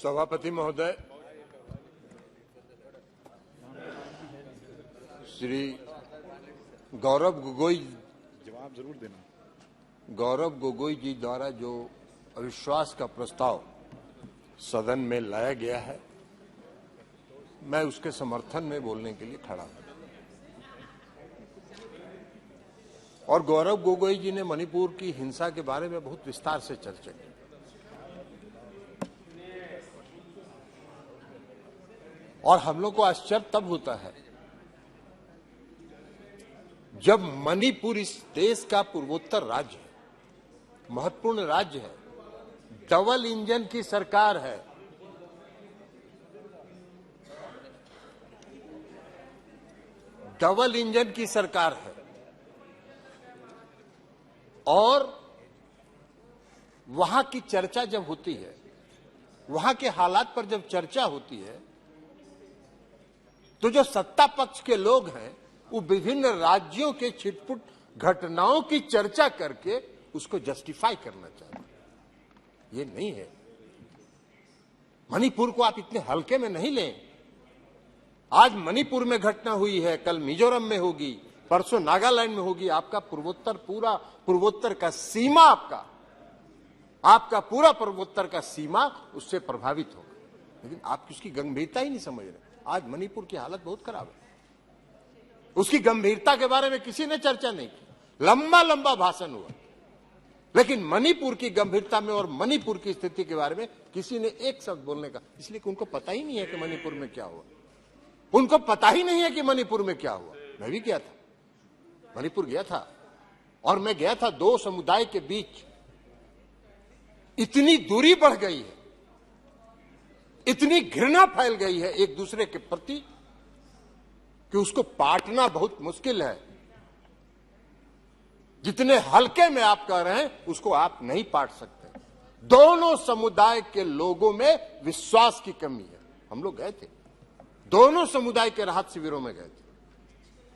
सभापति महोदय, श्री गौरव गोगोई, जवाब जरूर देना। गौरव गोगोई जी द्वारा जो अविश्वास का प्रस्ताव सदन में लाया गया है, मैं उसके समर्थन में बोलने के लिए खड़ा हूं। और गौरव गोगोई जी ने मणिपुर की हिंसा के बारे में बहुत विस्तार से चर्चा की। और हम लोग को आश्चर्य तब होता है जब मणिपुर इस देश का पूर्वोत्तर राज्य है, महत्वपूर्ण राज्य है, डबल इंजन की सरकार है। डबल इंजन की सरकार है और वहां की चर्चा जब होती है, वहां के हालात पर जब चर्चा होती है, तो जो सत्ता पक्ष के लोग हैं वो विभिन्न राज्यों के छिटपुट घटनाओं की चर्चा करके उसको जस्टिफाई करना चाहते हैं। ये नहीं है। मणिपुर को आप इतने हल्के में नहीं लें। आज मणिपुर में घटना हुई है, कल मिजोरम में होगी, परसों नागालैंड में होगी। आपका पूर्वोत्तर, पूरा पूर्वोत्तर का सीमा, आपका पूरा पूर्वोत्तर का सीमा उससे प्रभावित होगा। लेकिन आप उसकी गंभीरता ही नहीं समझ रहे। आज मणिपुर की हालत बहुत खराब है। उसकी गंभीरता के बारे में किसी ने चर्चा नहीं की। लंबा लंबा भाषण हुआ, लेकिन मणिपुर की गंभीरता में और मणिपुर की स्थिति के बारे में किसी ने एक शब्द बोलने का, इसलिए कि उनको पता ही नहीं है कि मणिपुर में क्या हुआ। उनको पता ही नहीं है कि मणिपुर में क्या हुआ। मैं भी गया था, मणिपुर गया था, और मैं गया था दो समुदाय के बीच इतनी दूरी बढ़ गई है, इतनी घृणा फैल गई है एक दूसरे के प्रति कि उसको पाटना बहुत मुश्किल है। जितने हल्के में आप कह रहे हैं उसको आप नहीं पाट सकते। दोनों समुदाय के लोगों में विश्वास की कमी है। हम लोग गए थे, दोनों समुदाय के राहत शिविरों में गए थे।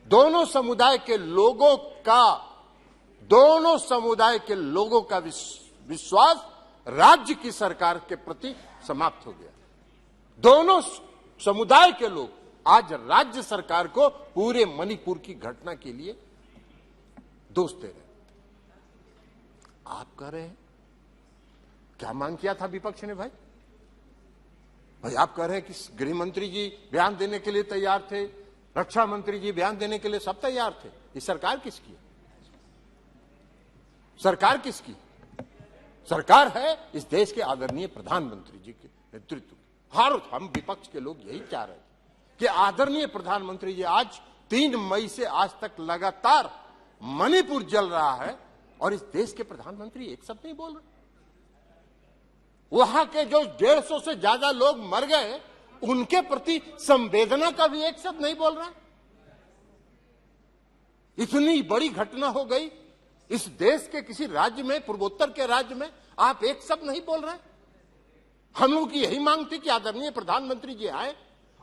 दोनों समुदाय के लोगों का विश्वास राज्य की सरकार के प्रति समाप्त हो गया। दोनों समुदाय के लोग आज राज्य सरकार को पूरे मणिपुर की घटना के लिए दोष दे रहे हैं। आप कह रहे हैं क्या मांग किया था विपक्ष ने? भाई आप कह रहे हैं कि गृह मंत्री जी बयान देने के लिए तैयार थे, रक्षा मंत्री जी बयान देने के लिए सब तैयार थे। ये सरकार किसकी है? सरकार किसकी? सरकार है इस देश के आदरणीय प्रधानमंत्री जी के नेतृत्व। हम विपक्ष के लोग यही चाह रहे थे कि आदरणीय प्रधानमंत्री जी, आज 3 मई से आज तक लगातार मणिपुर जल रहा है और इस देश के प्रधानमंत्री एक शब्द नहीं बोल रहे। वहां के जो 150 से ज्यादा लोग मर गए, उनके प्रति संवेदना का भी एक शब्द नहीं बोल रहा। इतनी बड़ी घटना हो गई इस देश के किसी राज्य में, पूर्वोत्तर के राज्य में, आप एक शब्द नहीं बोल रहे। हम लोग की यही मांग थी कि आदरणीय प्रधानमंत्री जी आए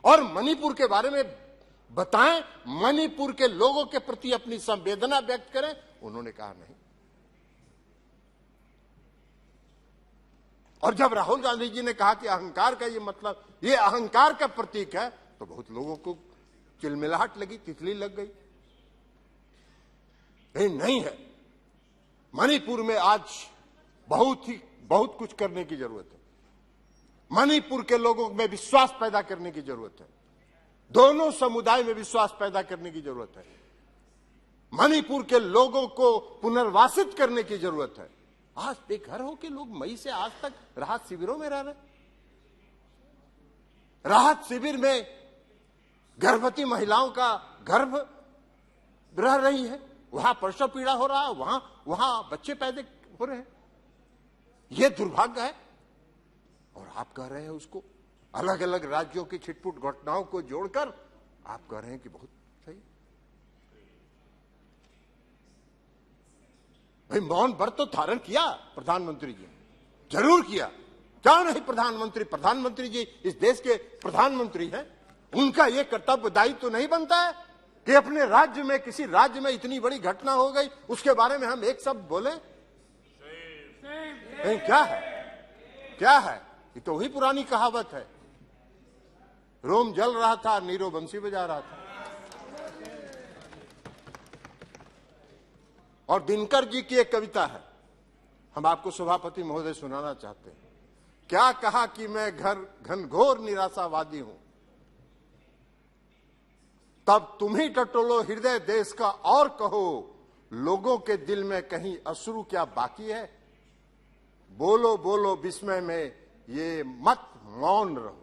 और मणिपुर के बारे में बताएं, मणिपुर के लोगों के प्रति अपनी संवेदना व्यक्त करें। उन्होंने कहा नहीं। और जब राहुल गांधी जी ने कहा कि अहंकार का ये मतलब, ये अहंकार का प्रतीक है, तो बहुत लोगों को चिलमिलाहट लगी, तितली लग गई। नहीं है। मणिपुर में आज बहुत कुछ करने की जरूरत है। मणिपुर के लोगों में विश्वास पैदा करने की जरूरत है। दोनों समुदाय में विश्वास पैदा करने की जरूरत है। मणिपुर के लोगों को पुनर्वासित करने की जरूरत है। आज बेघर होकर लोग मई से आज तक राहत शिविरों में रह रहे। राहत शिविर में गर्भवती महिलाओं का गर्भ रह रही है, वहां प्रसव पीड़ा हो रहा है, वहां बच्चे पैदा हो रहे हैं। यह दुर्भाग्य है। और आप कह रहे हैं उसको अलग अलग राज्यों की छिटपुट घटनाओं को जोड़कर आप कह रहे हैं कि बहुत सही। भाई मौन व्रत तो धारण किया प्रधानमंत्री जी, जरूर किया। क्या नहीं? प्रधानमंत्री जी इस देश के प्रधानमंत्री हैं। उनका यह कर्तव्य दायित्व तो नहीं बनता है कि अपने राज्य में, किसी राज्य में इतनी बड़ी घटना हो गई, उसके बारे में हम एक शब्द बोले? क्या है? ये तो वही पुरानी कहावत है, रोम जल रहा था, नीरो बंसी बजा रहा था। और दिनकर जी की एक कविता है, हम आपको सभापति महोदय सुनाना चाहते हैं। क्या कहा कि मैं घनघोर निराशावादी हूं, तब तुम ही टटोलो हृदय देश का और कहो, लोगों के दिल में कहीं अश्रु क्या बाकी है। बोलो बोलो विस्मय में ये मत मौन रहो।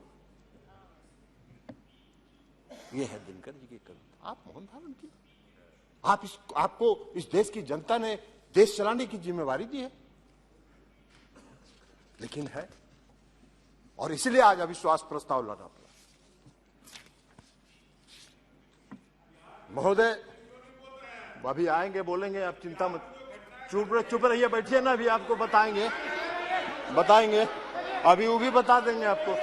ये है दिनकर जी की कविता। आप मौन धारण की, आपको इस देश की जनता ने देश चलाने की जिम्मेवारी दी है, लेकिन है, और इसलिए आज अविश्वास प्रस्ताव लाना पड़ा। महोदय अभी आएंगे, बोलेंगे, आप चिंता मत, चुप रहिए, बैठिए ना, अभी आपको बताएंगे, अभी वो भी बता देंगे आपको,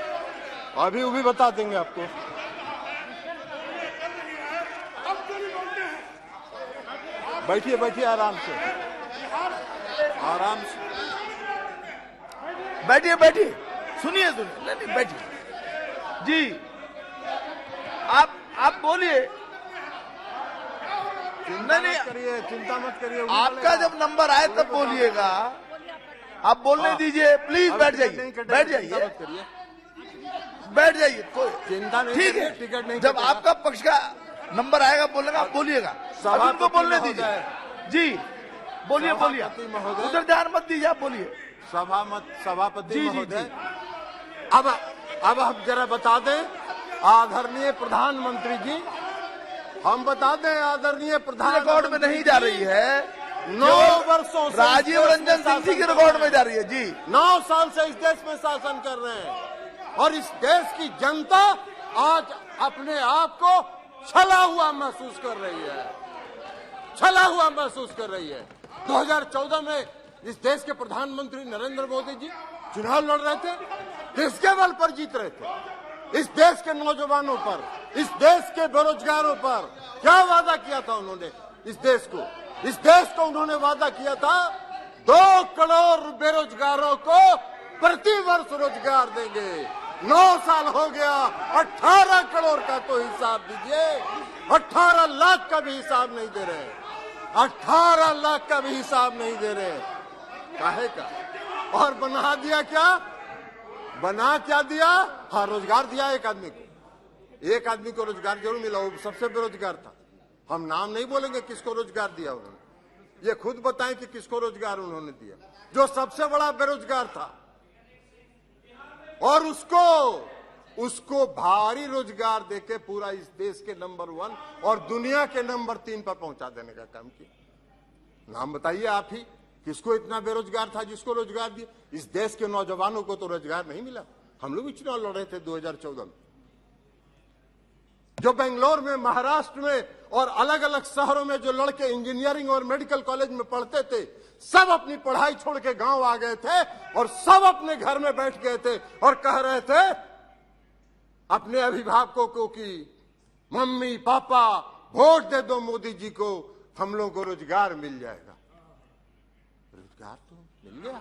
बैठिए आराम से बैठिए, सुनिए, नहीं बैठिए जी, आप बोलिए। चिंता मत करिए, आपका जब नंबर आए तब बोलिएगा, आप बोलने दीजिए, प्लीज बैठ जाइए, कोई चिंता नहीं, ठीक है। टिकट नहीं, जब आपका पक्ष का नंबर आएगा बोलेगा, आप बोलिएगा, अब उनको बोलने दीजिए जी, बोलिए, उधर ध्यान मत दीजिए, आप बोलिए। सभापति महोदय, अब हम जरा बता दें, आदरणीय प्रधानमंत्री जी, हम बता दें, आदरणीय प्रधानमंत्री, रिकॉर्ड में नहीं जा रही है, 9 वर्षों से राजीव रंजन सिंह जी के रिकॉर्ड में जा रही है जी। 9 साल से इस देश में शासन कर रहे हैं, और इस देश की जनता आज अपने आप को छला हुआ महसूस कर रही है। 2014 में इस देश के प्रधानमंत्री नरेंद्र मोदी जी चुनाव लड़ रहे थे, किसके बल पर जीत रहे थे? इस देश के नौजवानों पर, इस देश के बेरोजगारों पर क्या वादा किया था उन्होंने? इस देश को उन्होंने वादा किया था 2 करोड़ बेरोजगारों को प्रति वर्ष रोजगार देंगे। 9 साल हो गया, 18 करोड़ का तो हिसाब दीजिए, 18 लाख का भी हिसाब नहीं दे रहे, 18 लाख का भी हिसाब नहीं दे रहे, काहे का? और बना दिया क्या दिया? हाँ, रोजगार दिया एक आदमी को रोजगार जरूर मिला, वो सबसे बेरोजगार था। हम नाम नहीं बोलेंगे किसको रोजगार दिया उन्होंने, ये खुद बताएं कि किसको रोजगार उन्होंने दिया, जो सबसे बड़ा बेरोजगार था, और उसको भारी रोजगार देके पूरा इस देश के नंबर 1 और दुनिया के नंबर 3 पर पहुंचा देने का काम किया। नाम बताइए आप ही, किसको इतना बेरोजगार था जिसको रोजगार दिया? इस देश के नौजवानों को तो रोजगार नहीं मिला। हम लोग भी चुनाव लड़ रहे थे 2014 में, जो बेंगलोर में, महाराष्ट्र में और अलग अलग शहरों में जो लड़के इंजीनियरिंग और मेडिकल कॉलेज में पढ़ते थे, सब अपनी पढ़ाई छोड़ के गांव आ गए थे और सब अपने घर में बैठ गए थे और कह रहे थे अपने अभिभावकों को कि मम्मी पापा वोट दे दो मोदी जी को, हम लोगों को रोजगार मिल जाएगा। रोजगार तो मिल गया,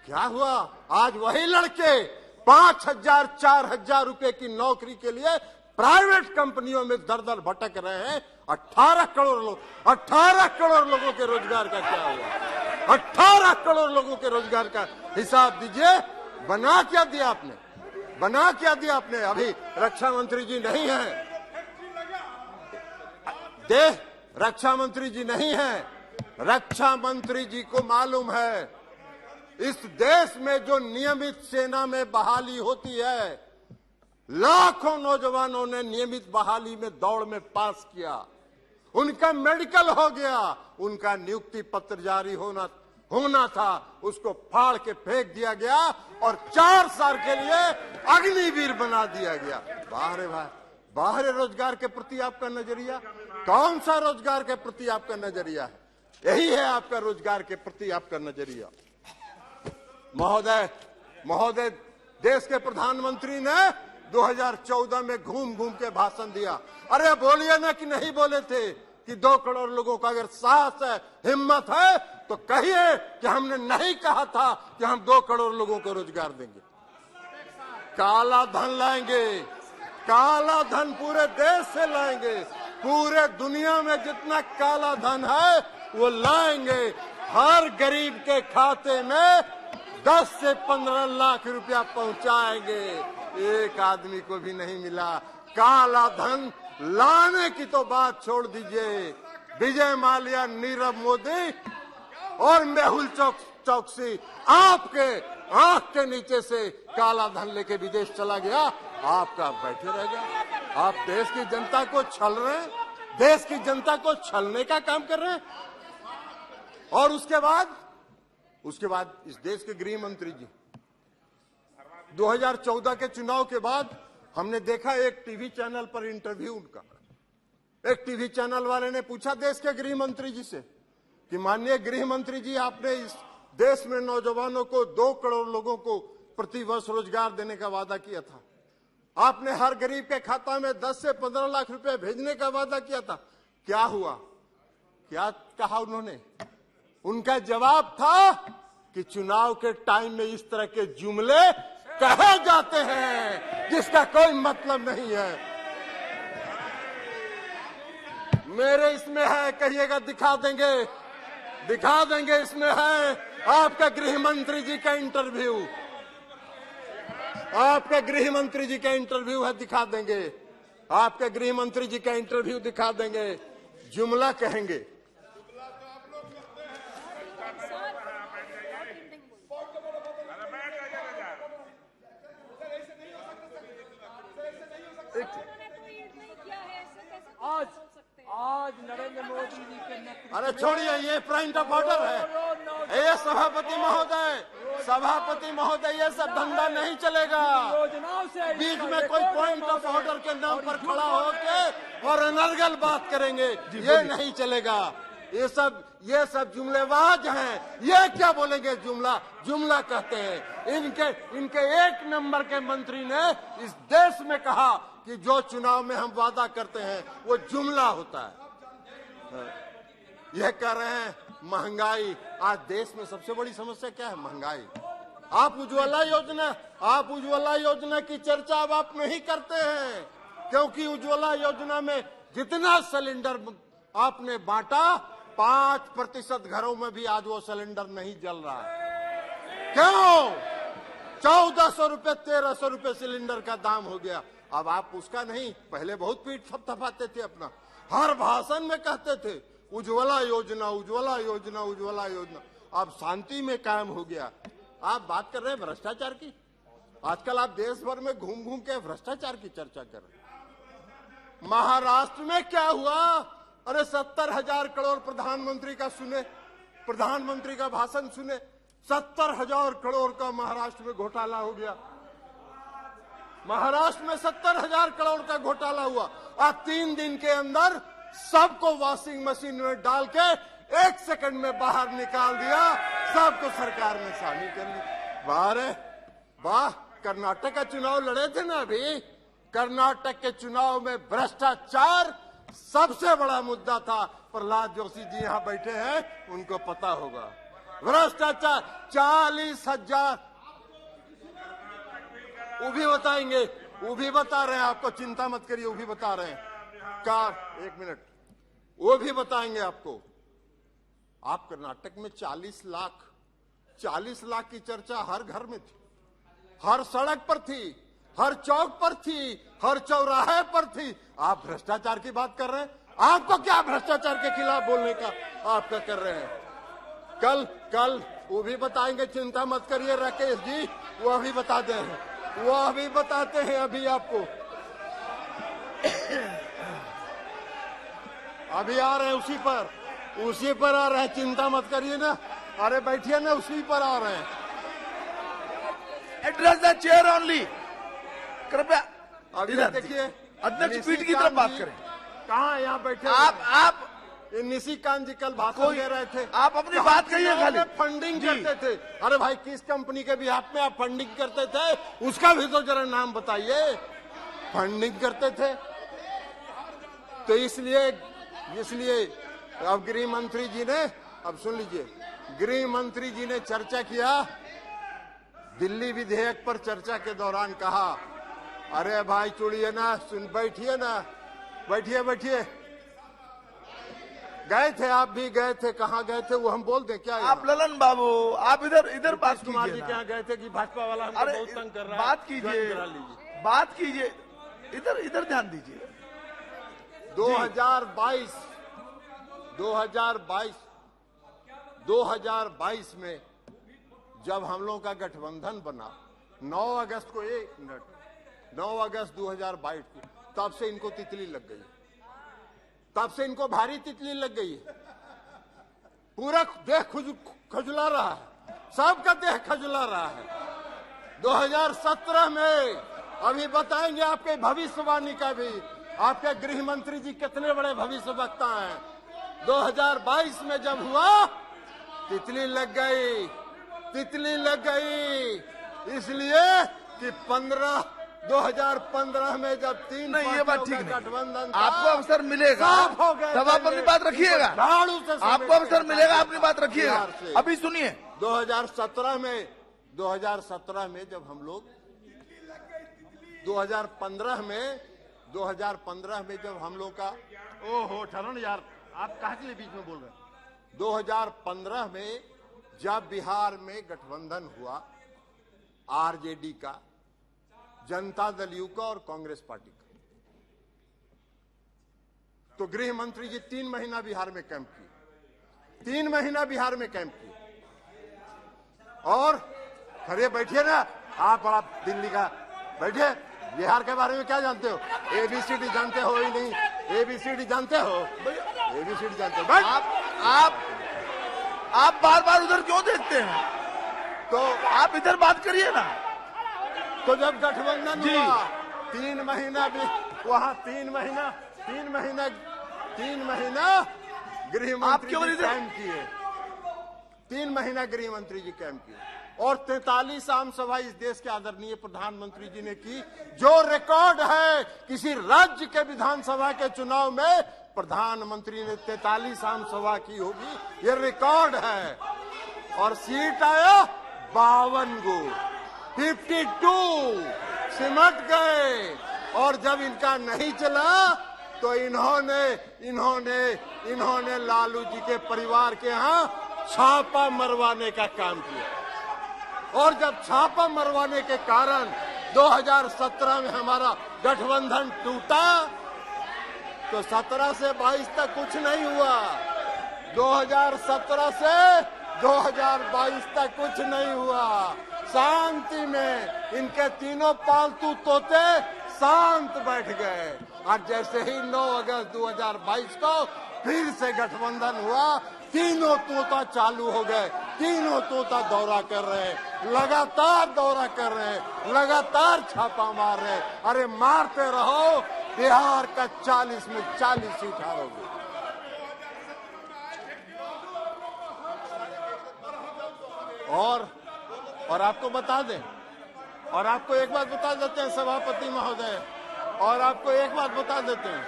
क्या हुआ? आज वही लड़के 5,000 4,000 रुपए की नौकरी के लिए प्राइवेट कंपनियों में दर भटक रहे हैं। 18 करोड़ लोगों के रोजगार का क्या हुआ? 18 करोड़ लोगों के रोजगार का हिसाब दीजिए। बना क्या दिया आपने? अभी रक्षा मंत्री जी नहीं है, रक्षा मंत्री जी नहीं है। रक्षा मंत्री जी को मालूम है इस देश में जो नियमित सेना में बहाली होती है, लाखों नौजवानों ने नियमित बहाली में दौड़ में पास किया, उनका मेडिकल हो गया, उनका नियुक्ति पत्र जारी होना था, उसको फाड़ के फेंक दिया गया और 4 साल के लिए अग्निवीर बना दिया गया। बाहर रोजगार के प्रति आपका नजरिया, कौन सा रोजगार के प्रति आपका नजरिया है? यही है आपका रोजगार के प्रति आपका नजरिया। महोदय, देश के प्रधानमंत्री ने 2014 में घूम के भाषण दिया। अरे बोलिए ना कि नहीं बोले थे कि 2 करोड़ लोगों का अगर साहस है, हिम्मत है तो कहिए कि हमने नहीं कहा था कि हम 2 करोड़ लोगों को रोजगार देंगे। काला धन लाएंगे, काला धन पूरे देश से लाएंगे, पूरे दुनिया में जितना काला धन है वो लाएंगे, हर गरीब के खाते में 10 से 15 लाख रुपया पहुंचाएंगे। एक आदमी को भी नहीं मिला। काला धन लाने की तो बात छोड़ दीजिए, विजय माल्या, नीरव मोदी और मेहुल चौकसी आपके आंख के नीचे से काला धन लेके विदेश चला गया, आपका बैठे रह गया। आप देश की जनता को छल रहे हैं, देश की जनता को छलने का काम कर रहे हैं। और उसके बाद इस देश के गृह मंत्री जी 2014 के चुनाव के बाद हमने देखा एक टीवी चैनल पर इंटरव्यू उनका, एक टीवी चैनल वाले ने पूछा देश के गृह मंत्री जी से कि माननीय गृह मंत्री जी, आपने इस देश में नौजवानों को 2 करोड़ लोगों को प्रति वर्ष रोजगार देने का वादा किया था, आपने हर गरीब के खाता में 10 से 15 लाख रुपए भेजने का वादा किया था, क्या हुआ? क्या कहा उन्होंने? उनका जवाब था कि चुनाव के टाइम में इस तरह के जुमले कहे जाते हैं जिसका कोई मतलब नहीं है। मेरे इसमें है, कहिएगा दिखा देंगे, इसमें है आपका गृह मंत्री जी का इंटरव्यू, आपका गृह मंत्री जी का इंटरव्यू है, दिखा देंगे, आपका गृह मंत्री जी का इंटरव्यू दिखा देंगे। जुमला कहेंगे, आज नरेंद्र मोदी जी के नेतृत्व। अरे छोड़िए, ये पॉइंट ऑफ ऑर्डर है, ये सभापति महोदय, ये सब धंधा नहीं चलेगा। योजनाओं से बीच में कोई पॉइंट ऑफ ऑर्डर के नाम पर खड़ा होके और अनर्गल बात करेंगे, ये नहीं चलेगा। ये सब जुमलेबाज हैं। ये क्या बोलेंगे? जुमला कहते हैं। इनके 1 नंबर के मंत्री ने इस देश में कहा कि जो चुनाव में हम वादा करते हैं वो जुमला होता है। यह कह रहे हैं महंगाई। आज देश में सबसे बड़ी समस्या क्या है? महंगाई। आप उज्ज्वला योजना की चर्चा अब आप नहीं करते हैं, क्योंकि उज्ज्वला योजना में जितना सिलेंडर आपने बांटा, 5% घरों में भी आज वो सिलेंडर नहीं जल रहा है। क्यों? 1400 रुपए 1300 रुपए सिलेंडर का दाम हो गया। अब आप उसका नहीं, पहले बहुत पीठ थपथपाते थे, अपना हर भाषण में कहते थे उज्ज्वला योजना, उज्ज्वला योजना, उज्ज्वला योजना। अब शांति में कायम हो गया। आप बात कर रहे हैं भ्रष्टाचार की। आजकल आप देश भर में घूम घूम के भ्रष्टाचार की चर्चा कर रहे हैं। महाराष्ट्र में क्या हुआ? अरे 70,000 करोड़ प्रधानमंत्री का भाषण सुने, 70,000 करोड़ का महाराष्ट्र में घोटाला हो गया। महाराष्ट्र में 70,000 करोड़ का घोटाला हुआ। आज 3 दिन के अंदर सबको वॉशिंग मशीन में डाल के 1 सेकंड में बाहर निकाल दिया, सबको सरकार ने शामिल कर ली। वाह, कर्नाटक का चुनाव लड़े थे ना अभी। कर्नाटक के चुनाव में भ्रष्टाचार सबसे बड़ा मुद्दा था। प्रहलाद जोशी जी यहाँ बैठे हैं, उनको पता होगा। भ्रष्टाचार 40,000, वो भी बताएंगे, वो भी बता रहे हैं आपको, चिंता मत करिए, वो भी बता रहे हैं। 1 मिनट, वो भी बताएंगे आपको। आप कर्नाटक में 40 लाख की चर्चा हर घर में थी, हर सड़क पर थी, हर चौक पर थी, हर चौराहे पर थी। आप भ्रष्टाचार की बात कर रहे हैं? आपको क्या भ्रष्टाचार के खिलाफ बोलने का आपका कर रहे हैं? कल वो भी बताएंगे, चिंता मत करिए राकेश जी, वो अभी बता दे हैं, वो अभी बताते हैं अभी आपको। अभी आ रहे हैं, उसी पर आ रहे हैं, चिंता मत करिए ना। अरे बैठिए ना, उसी पर आ रहे हैं। एड्रेस द चेयर ओनली, कृपया। अभी देखिए, अध्यक्ष पीठ की तरफ बात करें। कहाँ यहाँ बैठे? आप निशिकांत जी कल भाषण दे रहे थे, आप अपनी बात कहिए। खाली फंडिंग करते थे। अरे भाई, किस कंपनी के बिहाफ में आप फंडिंग करते थे? उसका भी तो जरा नाम बताइए। फंडिंग करते थे तो इसलिए अब गृह मंत्री जी ने, अब सुन लीजिए, गृह मंत्री जी ने चर्चा किया दिल्ली विधेयक पर चर्चा के दौरान कहा, अरे भाई चुड़िए ना, सुन बैठिए ना, बैठिए बैठिए। गए थे, आप भी गए थे, कहाँ गए थे वो हम बोल दें क्या? आप ललन बाबू, आप इधर बात कुमार जी कीजिए के ना। यहाँ गए थे कि भाजपा वाला हमको अरे बहुत तंग कर रहा है, बात कीजिए, ज्वाइन करा लीजिए। बात कीजिए, इधर ध्यान दीजिए। 2022 में जब हम लोगों का गठबंधन बना 9 अगस्त को, 1 मिनट, 9 अगस्त 2022 को, तब से इनको तितली लग गई, तब से इनको भारी तितली लग गई। पूरा देह खजुला रहा है, सबका देह खजुला रहा है। 2017 में अभी बताएंगे आपके भविष्यवाणी का भी, आपके गृह मंत्री जी कितने बड़े भविष्य वक्ता हैं। 2022 में जब हुआ, तितली लग गई, तितली लग गई, इसलिए कि 2015 में जब 3 नहीं, ये बात ठीक नहीं। गठबंधन था, आपको अवसर मिलेगा साफ हो गए तब आप अपनी बात रखिएगा। झाड़ू से आपको अवसर मिलेगा, अपनी बात रखिएगा। बिहार से। अभी सुनिए, 2017 में जब हम लोग 2015 में जब हम लोग का, ओहो ठहरो यार, आप कहाँ के लिए बीच में बोल रहे हैं? 2015 में जब बिहार में गठबंधन हुआ आरजेडी का, जनता दल यू का और कांग्रेस पार्टी का, तो गृह मंत्री जी 3 महीना बिहार में कैंप किए, 3 महीना बिहार में कैंप किए। और खड़े बैठिए ना, आप बड़ा दिल्ली का, बैठिए। बिहार के बारे में क्या जानते हो? ABCD जानते हो ही नहीं? ABCD जानते हो? ABCD जानते हो? बैठ। आप बार उधर क्यों देखते हैं? तो आप इधर बात करिए ना। तो जब गठबंधन जी। हुआ 3 महीना भी वहां 3 महीना गृह मंत्री केवल जी इधर- कैंप किए, 3 महीना गृह मंत्री जी कैंप किए, और 43 आम सभा इस देश के आदरणीय प्रधानमंत्री जी ने की, जो रिकॉर्ड है किसी राज्य के विधानसभा के चुनाव में प्रधानमंत्री ने 43 आम सभा की होगी, ये रिकॉर्ड है। और सीट आया 52 गो, 52 सिमट गए। और जब इनका नहीं चला तो इन्होंने लालू जी के परिवार के यहाँ छापा मरवाने का काम किया। और जब छापा मरवाने के कारण 2017 में हमारा गठबंधन टूटा, तो 17 से 22 तक कुछ नहीं हुआ। 2017 से 2022 तक कुछ नहीं हुआ। शांति में इनके तीनों पालतू तोते शांत बैठ गए। और जैसे ही 9 अगस्त 2022 को फिर से गठबंधन हुआ, तीनों तोता चालू हो गए, तीनों तोता दौरा कर रहे, लगातार दौरा कर रहे, लगातार छापा मार रहे। अरे मारते रहो, बिहार का 40 में 40 सीट हारोगे। और आपको बता दें, और आपको एक बात बता देते हैं सभापति महोदय, और आपको एक बात बता देते हैं,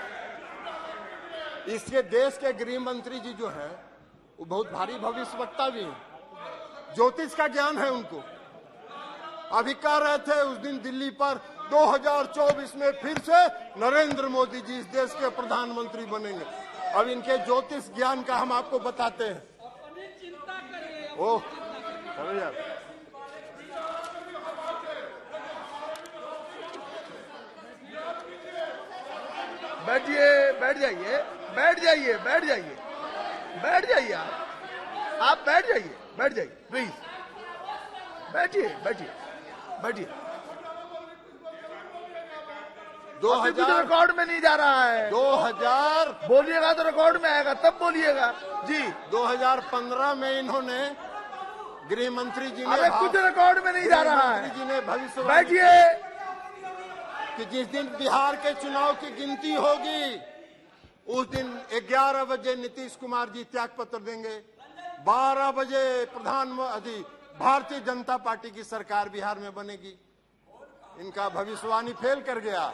इसके देश के गृह मंत्री जी जो हैं वो बहुत भारी भविष्यवक्ता भी हैं, ज्योतिष का ज्ञान है उनको। अभी कह रहे थे उस दिन दिल्ली पर 2024 में फिर से नरेंद्र मोदी जी इस देश के प्रधानमंत्री बनेंगे। अब इनके ज्योतिष ज्ञान का हम आपको बताते हैं। ओह चलो यार, बैठिए, बैठ जाइए, बैठ जाइए, बैठ जाइए, बैठ जाइए। आप बैठ जाइए, बैठ जाइए प्लीज, बैठिए, बैठिए, बैठिए। 2000 रिकॉर्ड में नहीं जा रहा है। 2000 बोलिएगा तो रिकॉर्ड में आएगा, तब बोलिएगा जी। 2015 में इन्होंने गृह मंत्री जी ने, अरे कुछ रिकॉर्ड में नहीं जा रहा मंत्री जी है। ने भविष्य बैठिए। कि जिस दिन बिहार के चुनाव की गिनती होगी उस दिन 11 बजे नीतीश कुमार जी त्याग पत्र देंगे, 12 बजे प्रधानमंत्री भारतीय जनता पार्टी की सरकार बिहार में बनेगी। इनका भविष्यवाणी फेल कर गया,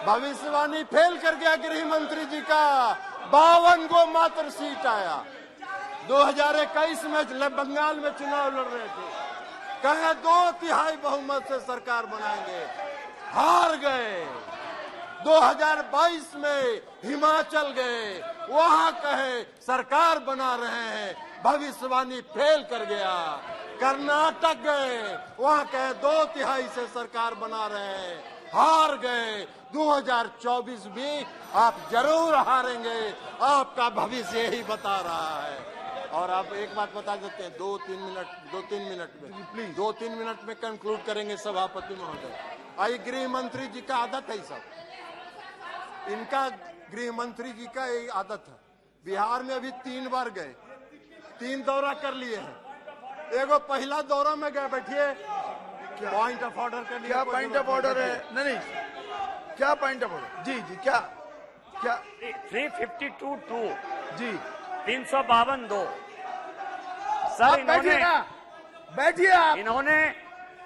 भविष्यवाणी फेल कर गया गृह मंत्री जी का। 52 गो मात्र सीट आया। 2021 में बंगाल में चुनाव लड़ रहे थे, कहे 2/3 बहुमत से सरकार बनाएंगे, हार गए। 2022 में हिमाचल गए, वहां कहे सरकार बना रहे हैं, भविष्यवाणी फेल कर गया। कर्नाटक गए, वहां कहे 2/3 से सरकार बना रहे हैं, हार गए। 2024 भी आप जरूर हारेंगे, आपका भविष्य यही बता रहा है। और आप एक बात बता देते हैं, 2-3 मिनट में, प्लीज 2-3 मिनट में कंक्लूड करेंगे सभापति महोदय। आई गृह मंत्री जी का आदत है सब, इनका गृह मंत्री जी का एक आदत है। बिहार में अभी 3 बार गए, 3 दौरा कर लिए हैं। एगो पहला दौरा में गए, बैठिए, पॉइंट ऑफ ऑर्डर कर लिया। क्या पॉइंट ऑफ ऑर्डर है? नहीं, क्या पॉइंट ऑफ ऑर्डर? जी जी, क्या क्या 352(2) जी 352(2) सर, आप बैठिए ना, बैठिए आप।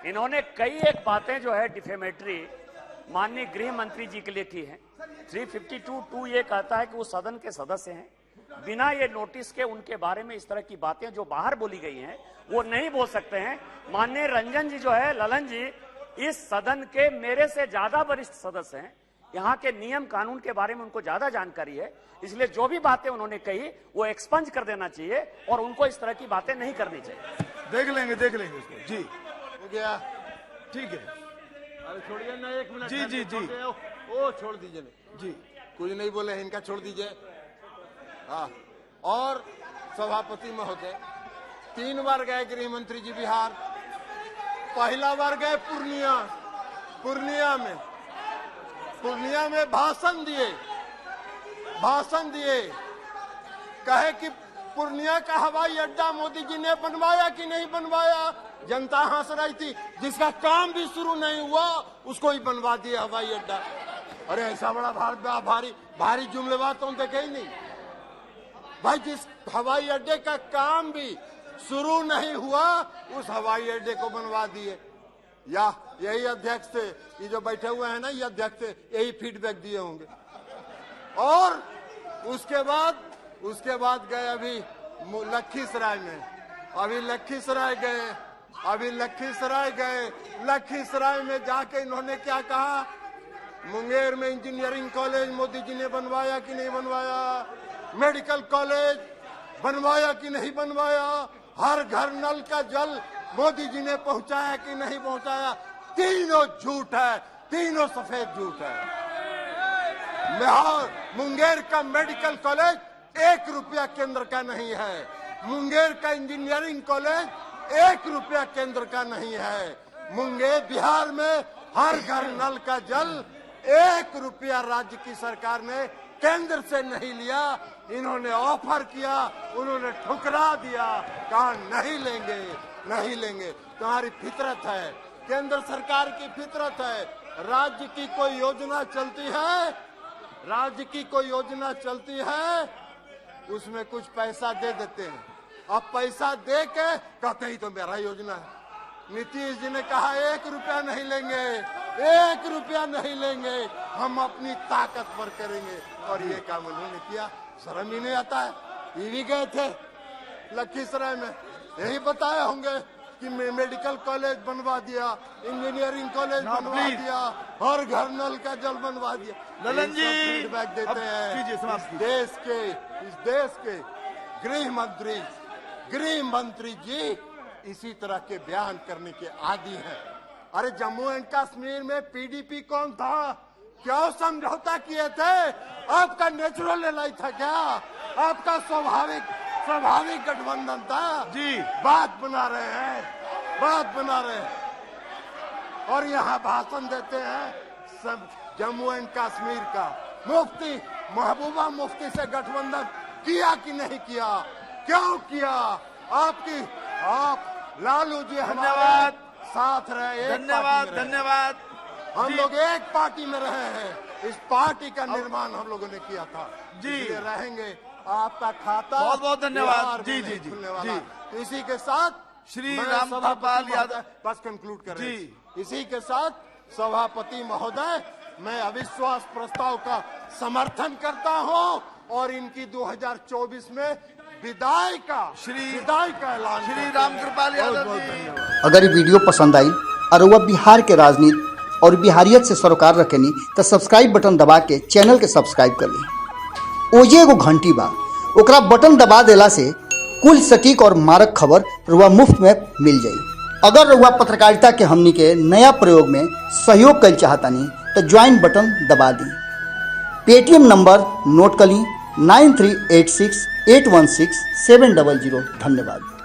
इन्होंने कई एक बातें जो है डिफेमेटरी माननीय गृह मंत्री जी के लिए की है। 352(2) ये कहता है कि वो सदन के सदस्य हैं, बिना ये नोटिस के उनके बारे में इस तरह की बातें जो बाहर बोली गई हैं वो नहीं बोल सकते हैं। माननीय रंजन जी जो है, ललन जी, इस सदन के मेरे से ज्यादा वरिष्ठ सदस्य हैं, यहाँ के नियम कानून के बारे में उनको ज्यादा जानकारी है, इसलिए जो भी बातें उन्होंने कही वो एक्सपंज कर देना चाहिए और उनको इस तरह की बातें नहीं करनी चाहिए। देख लेंगे उसको। जी हो गया, ठीक है। अरे छोड़िए ना, 1 मिनट। जी जी जी ओ छोड़ दीजिए ना जी, कुछ नहीं बोले, इनका छोड़ दीजिए। हाँ, और सभापति महोदय 3 बार गए गृह मंत्री जी बिहार। पहला बार गए पूर्णिया में भाषण दिए, कहे कि पूर्णिया का हवाई अड्डा मोदी जी ने बनवाया कि नहीं बनवाया। जनता हंस रही थी, जिसका काम भी शुरू नहीं हुआ उसको ही बनवा दिया हवाई अड्डा। अरे ऐसा बड़ा भारी जुमलेबाज तो देखे ही नहीं भाई। जिस हवाई अड्डे का काम भी शुरू नहीं हुआ उस हवाई अड्डे को बनवा दिए। या यही अध्यक्ष थे, ये जो बैठे हुए हैं ना, ये अध्यक्ष थे, यही फीडबैक दिए होंगे। और उसके बाद गए अभी लखीसराय में, लखीसराय में जाके इन्होंने क्या कहा, मुंगेर में इंजीनियरिंग कॉलेज मोदी जी ने बनवाया कि नहीं बनवाया, मेडिकल कॉलेज बनवाया कि नहीं बनवाया, हर घर नल का जल मोदी जी ने पहुंचाया कि नहीं पहुंचाया। तीनों झूठ है, तीनों सफेद झूठ है। मुंगेर का मेडिकल कॉलेज 1 रुपया केंद्र का नहीं है, मुंगेर का इंजीनियरिंग कॉलेज 1 रुपया केंद्र का नहीं है। मुंगेर बिहार में हर घर नल का जल 1 रुपया राज्य की सरकार ने केंद्र से नहीं लिया। इन्होंने ऑफर किया, उन्होंने ठुकरा दिया, कहा नहीं लेंगे। तुम्हारी फितरत है, केंद्र सरकार की फितरत है। राज्य की कोई योजना चलती है, उसमें कुछ पैसा दे देते हैं। अब पैसा दे के कहते ही तो मेरा योजना है। नीतीश जी ने कहा 1 रुपया नहीं लेंगे, हम अपनी ताकत पर करेंगे, और ये काम उन्होंने किया। शर्म ही नहीं आता है। ये भी गए थे लखीसराय में, यही बताए होंगे कि मेडिकल कॉलेज बनवा दिया, इंजीनियरिंग कॉलेज बनवा दिया, हर घर नल का जल बनवा दिया। ललन जी फीडबैक देते हैं। इस देश के गृह मंत्री जी इसी तरह के बयान करने के आदी हैं। अरे जम्मू एंड कश्मीर में पीडीपी कौन था, क्यों समझौता किए थे? आपका नेचुरल एलाई था क्या? आपका स्वाभाविक गठबंधन था जी। बात बना रहे हैं और यहाँ भाषण देते हैं सब। जम्मू एंड कश्मीर का महबूबा मुफ्ती से गठबंधन किया कि नहीं किया? क्यों किया? आप लालू जी हमारे साथ रहे, धन्यवाद। हम लोग एक पार्टी में रहे हैं, इस पार्टी का निर्माण हम लोगों ने किया था जी। इसलिए रहेंगे। आपका खाता बहुत धन्यवाद जी। इसी के साथ श्री रामपाल यादव बस कंक्लूड करें जी। इसी के साथ सभापति महोदय, मैं अविश्वास प्रस्ताव का समर्थन करता हूं और इनकी 2024 में विदाई का ऐलान श्री करते हैं। रामकृपाल यादव बहुत-बहुत जी। धन्यवाद। अगर ये वीडियो पसंद आई और वह बिहार के राजनीति और बिहारियत से सरोकार रखेनी तो सब्सक्राइब बटन दबा के चैनल के सब्सक्राइब कर ली। ओजे एगो घंटी बा, ओकरा बटन दबा देला से कुल सटीक और मारक खबर रुआ मुफ्त में मिल जाई। अगर रुआ पत्रकारिता के हमनी के नया प्रयोग में सहयोग कर चाहतानी तो ज्वाइन बटन दबा दी। पेटीएम नंबर नोट कर ली 9386816700। धन्यवाद।